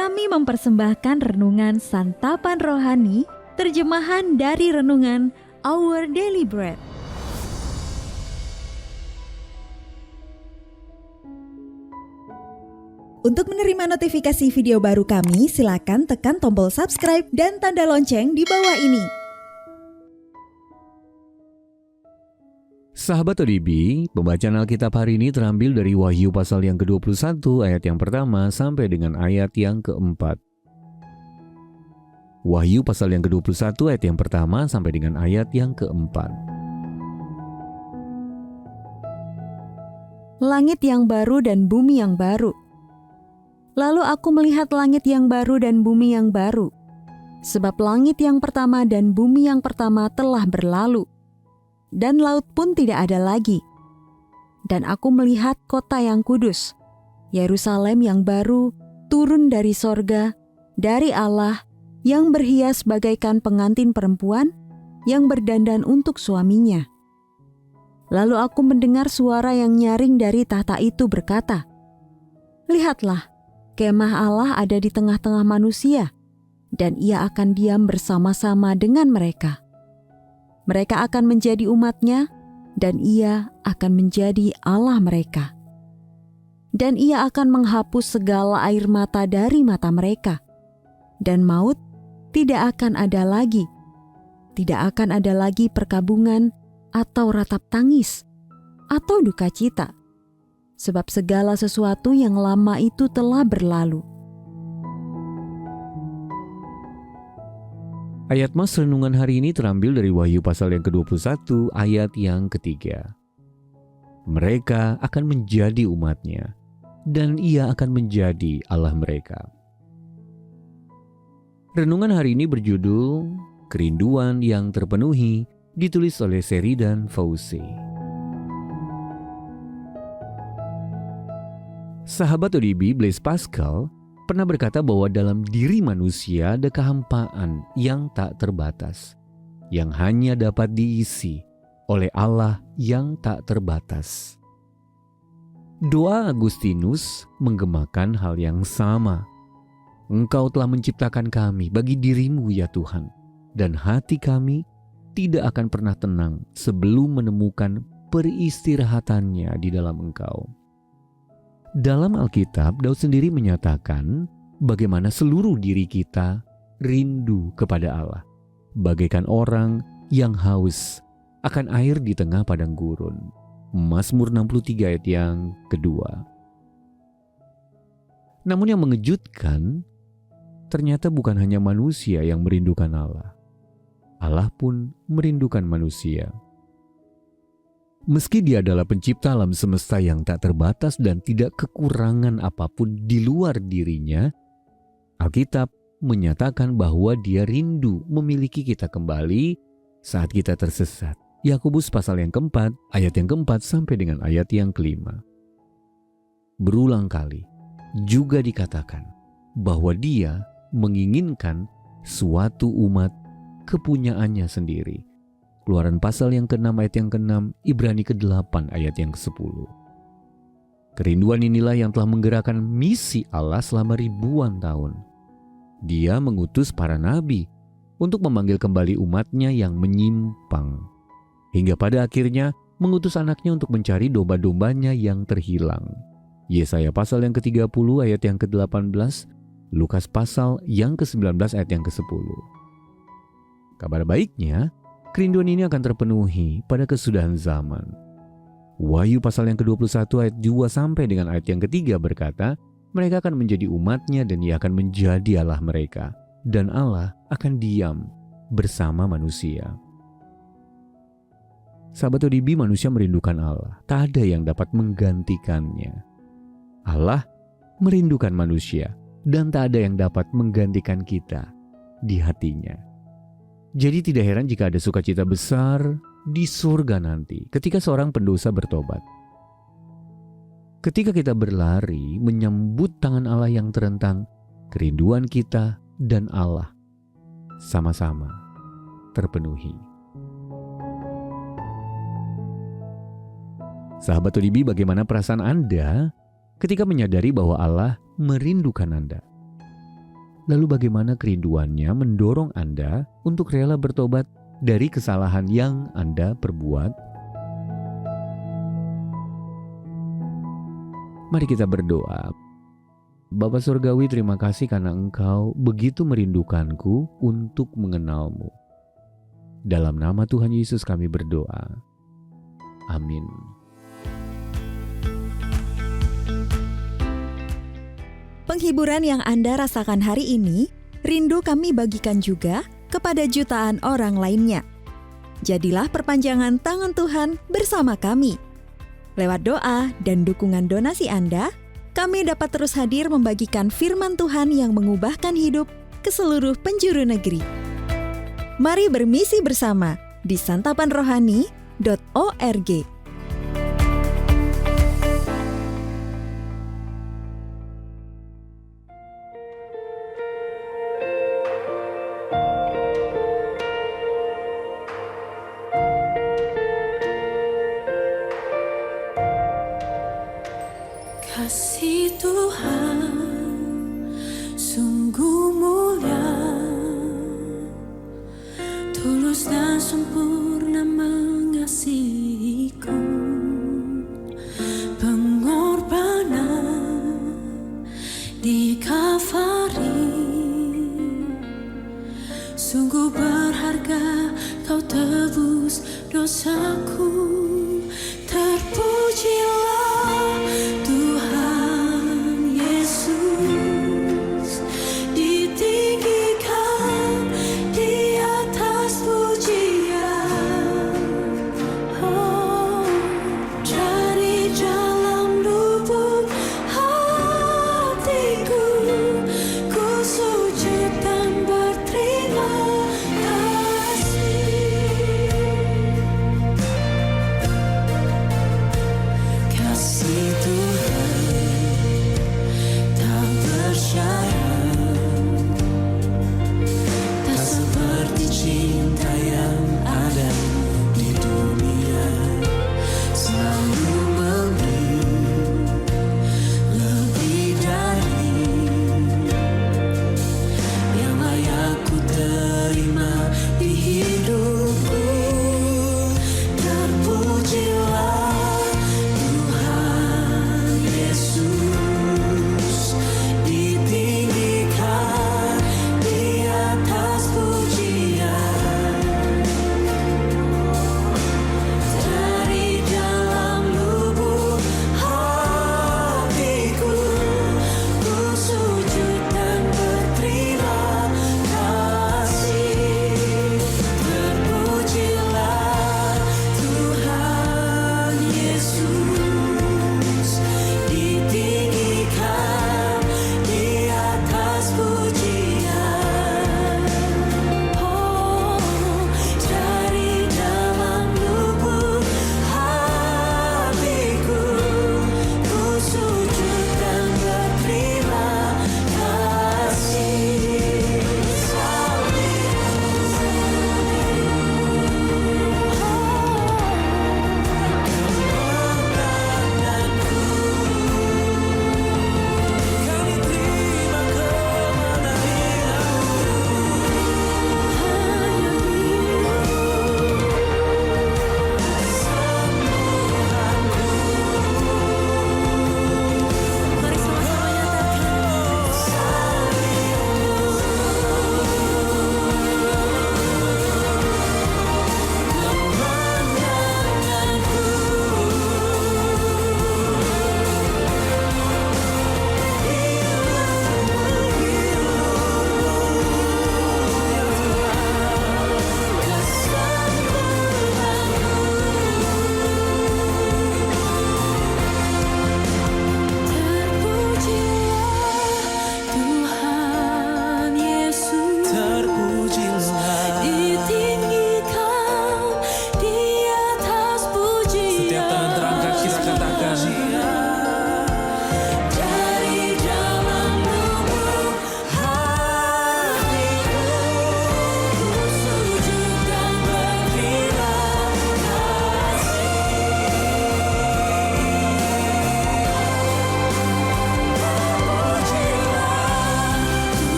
kami mempersembahkan renungan Santapan Rohani, terjemahan dari renungan Our Daily Bread. Untuk menerima notifikasi video baru kami, silakan tekan tombol subscribe dan tanda lonceng di bawah ini. Sahabat ODB, pembacaan Alkitab hari ini terambil dari Wahyu pasal yang ke-21 ayat yang pertama sampai dengan ayat yang keempat. Wahyu pasal yang ke-21 ayat yang pertama sampai dengan ayat yang keempat. Langit yang baru dan bumi yang baru. Lalu aku melihat langit yang baru dan bumi yang baru, sebab langit yang pertama dan bumi yang pertama telah berlalu, dan laut pun tidak ada lagi. Dan aku melihat kota yang kudus, Yerusalem yang baru, turun dari sorga, dari Allah, yang berhias bagaikan pengantin perempuan, yang berdandan untuk suaminya. Lalu aku mendengar suara yang nyaring dari tahta itu berkata, "Lihatlah, kemah Allah ada di tengah-tengah manusia, dan ia akan diam bersama-sama dengan mereka. Mereka akan menjadi umat-Nya, dan Ia akan menjadi Allah mereka. Dan Ia akan menghapus segala air mata dari mata mereka. Dan maut tidak akan ada lagi. Tidak akan ada lagi perkabungan atau ratap tangis atau duka cita. Sebab segala sesuatu yang lama itu telah berlalu." Ayat mas renungan hari ini terambil dari Wahyu pasal yang ke-21 ayat yang ketiga. Mereka akan menjadi umat-Nya, dan Ia akan menjadi Allah mereka. Renungan hari ini berjudul Kerinduan yang Terpenuhi, ditulis oleh Sheridan Fauzi. Sahabat ODB Blaise Pascal pernah berkata bahwa dalam diri manusia ada kehampaan yang tak terbatas, yang hanya dapat diisi oleh Allah yang tak terbatas. Doa Agustinus menggemakan hal yang sama. Engkau telah menciptakan kami bagi dirimu ya Tuhan, dan hati kami tidak akan pernah tenang sebelum menemukan peristirahatannya di dalam Engkau. Dalam Alkitab, Daud sendiri menyatakan bagaimana seluruh diri kita rindu kepada Allah, bagaikan orang yang haus akan air di tengah padang gurun. Mazmur 63 ayat yang kedua. Namun yang mengejutkan, ternyata bukan hanya manusia yang merindukan Allah. Allah pun merindukan manusia. Meski Dia adalah pencipta alam semesta yang tak terbatas dan tidak kekurangan apapun di luar dirinya, Alkitab menyatakan bahwa Dia rindu memiliki kita kembali saat kita tersesat. Yakobus pasal yang keempat, ayat yang keempat sampai dengan ayat yang kelima. Berulang kali juga dikatakan bahwa Dia menginginkan suatu umat kepunyaannya sendiri. Keluaran pasal yang ke-6 ayat yang ke-6, Ibrani ke-8 ayat yang ke-10. Kerinduan inilah yang telah menggerakkan misi Allah selama ribuan tahun. Dia mengutus para nabi untuk memanggil kembali umat-Nya yang menyimpang. Hingga pada akhirnya mengutus anaknya untuk mencari domba-dombanya yang terhilang. Yesaya pasal yang ke-30 ayat yang ke-18, Lukas pasal yang ke-19 ayat yang ke-10. Kabar baiknya, kerinduan ini akan terpenuhi pada kesudahan zaman. Wahyu pasal yang ke-21 ayat 2 sampai dengan ayat yang ketiga berkata, mereka akan menjadi umat-Nya dan Ia akan menjadi Allah mereka, dan Allah akan diam bersama manusia. Sahabat ODB, manusia merindukan Allah, tak ada yang dapat menggantikannya. Allah merindukan manusia, dan tak ada yang dapat menggantikan kita di hatinya. Jadi tidak heran jika ada sukacita besar di surga nanti ketika seorang pendosa bertobat. Ketika kita berlari menyambut tangan Allah yang terentang, kerinduan kita dan Allah sama-sama terpenuhi. Sahabat ODB, bagaimana perasaan Anda ketika menyadari bahwa Allah merindukan Anda? Lalu bagaimana kerinduannya mendorong Anda untuk rela bertobat dari kesalahan yang Anda perbuat? Mari kita berdoa. Bapa Surgawi, terima kasih karena Engkau begitu merindukanku untuk mengenal-Mu. Dalam nama Tuhan Yesus kami berdoa. Amin. Penghiburan yang Anda rasakan hari ini, rindu kami bagikan juga kepada jutaan orang lainnya. Jadilah perpanjangan tangan Tuhan bersama kami. Lewat doa dan dukungan donasi Anda, kami dapat terus hadir membagikan firman Tuhan yang mengubahkan hidup ke seluruh penjuru negeri. Mari bermisi bersama di santapanrohani.org. Kasih Tuhan sungguh mulia, tulus dan sempurna.